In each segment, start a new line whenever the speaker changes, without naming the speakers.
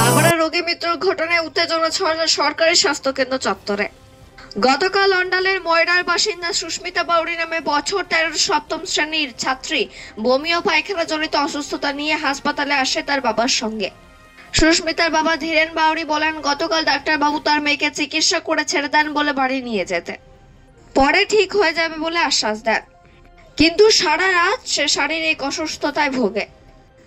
আবার রোগী মৃত্যুর ঘটনায় উত্তেজনা ছড়ালো সরকারি স্বাস্থ্যকেন্দ্র চত্বরে। গতকাল অন্ডালের ময়রার বাসিন্দা সুস্মিতা বাউরি নামে বছর 13 সপ্তম শ্রেণীর ছাত্রী বমি ও পায়খানা জনিত অসুস্থতা নিয়ে হাসপাতালে আসে তার বাবার সঙ্গে। সুস্মিতার বাবা ধীরেন বাউরি বলেন, গতকাল ডাক্তারবাবু তার মেয়েকে চিকিৎসা করে ছেড়ে দেন বলে বাড়ি নিয়ে যেতে, পরে ঠিক হয়ে যাবে বলে আশ্বাস দেন। কিন্তু সারা রাত সে শারীরিক অসুস্থতায় ভোগে।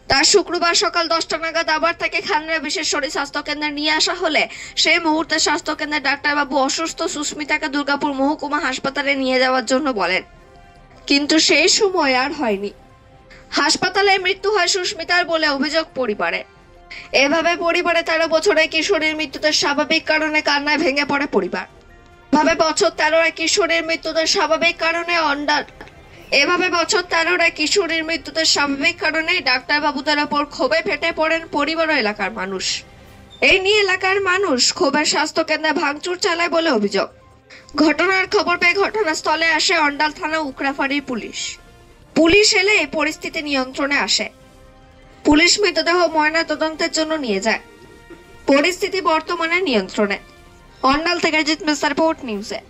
তার শুক্রবার সকাল 10টা নাগাদ আবার তাকে খানরা বিশেষ শরীর স্বাস্থ্যকেন্দ্রে নিয়ে আসা হলে সেই মুহূর্তে স্বাস্থ্যকেন্দ্রের ডাক্তারবাবু অসুস্থ সুস্মিতাকে দুর্গাপুর মহকুমা হাসপাতালে নিয়ে যাওয়ার জন্য বলেন, কিন্তু সেই সময় আর হয়নি। হাসপাতালে মৃত্যু হয় সুস্মিতার বলে অভিযোগ পরিবারে। এভাবে পরিবারে 13 বছরের কিশোরীর মৃত্যুতে স্বাভাবিক কারণে কান্নায় ভেঙে পড়ে পরিবার। এভাবে বছর 13 কিশোরীর মৃত্যুতে স্বাভাবিক কারণে ডাক্তারবাবুদের ওপর ক্ষোভে ফেটে পড়েন পরিবার ও এলাকার মানুষ। এই নিয়ে এলাকার মানুষ ক্ষোভের স্বাস্থ্যকেন্দ্রে ভাঙচুর চালায় বলে অভিযোগ। ঘটনার খবর পেয়ে ঘটনাস্থলে আসে অন্ডাল থানা উকরাফাড়ির পুলিশ এলে এই পরিস্থিতি নিয়ন্ত্রণে আসে। পুলিশ মৃতদেহ ময়না তদন্তের জন্য নিয়ে যায়। পরিস্থিতি বর্তমানে নিয়ন্ত্রণে। অন্ডাল থেকে জিৎ মিস্টার রিপোর্ট নিউজে।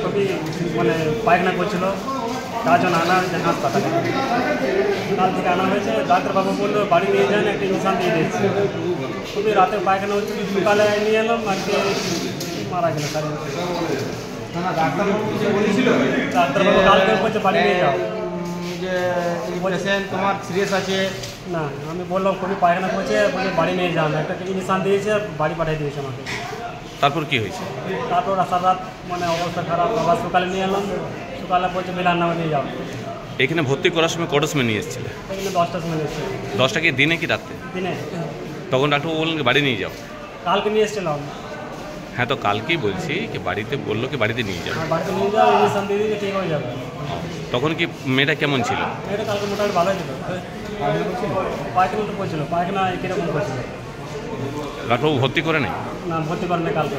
খুবই পায়খানা করছিল, তার জন্য আনা হয়েছে হাসপাতালে। কাল থেকে আনা হয়েছে, ডাক্তারবাবু বললো বাড়ি নিয়ে যান, একটা ইনসান দিয়ে দিয়েছে। খুবই রাতে পায়খানা হচ্ছে, সকালে নিয়ে এলাম আর কি মারা গেল। ডাক্তারবাবু কালকে বলছে বাড়ি নিয়ে যাও,
যে বলেছেন তোমার সিরিয়াস আছে
না। আমি বললাম খুবই পায়খানা করছে, বলছে বাড়ি নিয়ে যান, একটা ইনসান দিয়েছে, বাড়ি পাঠিয়ে দিয়েছে আমাকে।
তারপর কি হয়েছে?
তারপর রাত অবস্থা খারাপ, আবার সকালে নিয়ে এলাম, সকালে বলছে মিলার নামে নিয়ে যাও।
এখানে ভর্তি করার সময় কটার সময় নিয়ে এসেছিলে?
এখানে 10টার সময় এসেছে।
10টা কি দিনে কি রাতে?
দিনে।
তখন ডাক্তারবাবু বললেন বাড়ি নিয়ে যাও।
কালকে নিয়ে এসেছিলাম।
হ্যাঁ, তো কালকেই বলছি কি বাড়িতে বললো কি বাড়িতে নিয়ে যাও।
বাড়িতে নিয়ে যাও, ইঞ্জেকশন দিয়ে দিলে ঠিক হয়ে যাবে।
তখন কি মেয়েটা কেমন ছিল?
মেয়েটা কালকে মোটামুটি ভালোই ছিল, পায়খানা তো করছিল, পায়খানা কীরকম করছিল।
ডাক্তারবাবু ভর্তি করে নেই?
না, ভর্তি করে নেই কালকে।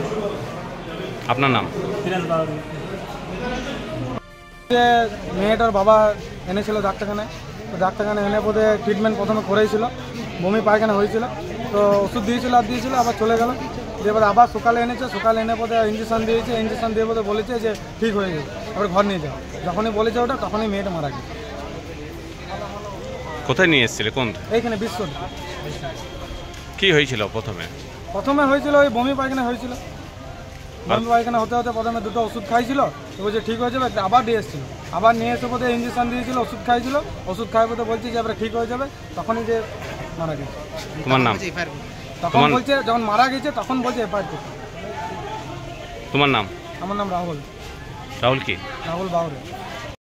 আপনার নাম?
দিনেশ বাবু।
মেয়েটার বাবা এনেছিল ডাক্তারখানায়, তো ডাক্তারখানায় এনে বোধে ট্রিটমেন্ট প্রথমে করেছিল, বমি পায়খানা হয়েছিল, তো ওষুধ দিয়েছিল আবার চলে গেল। এবার আবার সকালে এনেছে, সকালে এনে বোধে ইঞ্জেকশন দিয়েছে, ইঞ্জেকশন দিয়ে বোধে বলেছে যে ঠিক হয়ে যাবে, আবার ঘর নিয়ে যাও। যখনই বলেছে ওটা তখনই মেয়েটা মারা গেছে।
কোথায় নিয়ে এসেছিলে? কোন
এইখানে বিশ্ব।
কি হয়েছিল প্রথমে?
হয়েছিল ওই বমি পায়খানা হয়েছিল। বমি পায়খানা হতে হতে প্রথমে দুটো ওষুধ খাইছিল, তো বলছে ঠিক হয়ে যাবে, আবার দিয়ে এসেছিল, আবার নিয়ে এসে বোধহয় ইঞ্জেকশন দিয়েছিল, ওষুধ খাইছিল, ওষুধ খাই বোধহয় বলছে যে এবারে ঠিক হয়ে যাবে, তখনই যে মারা গেছে।
তোমার নাম?
তখন বলছে যখন মারা গেছে তখন বলছে এফআইআর করতে।
তোমার নাম?
আমার নাম রাহুল
রাহুল কি?
রাহুল বাউরে।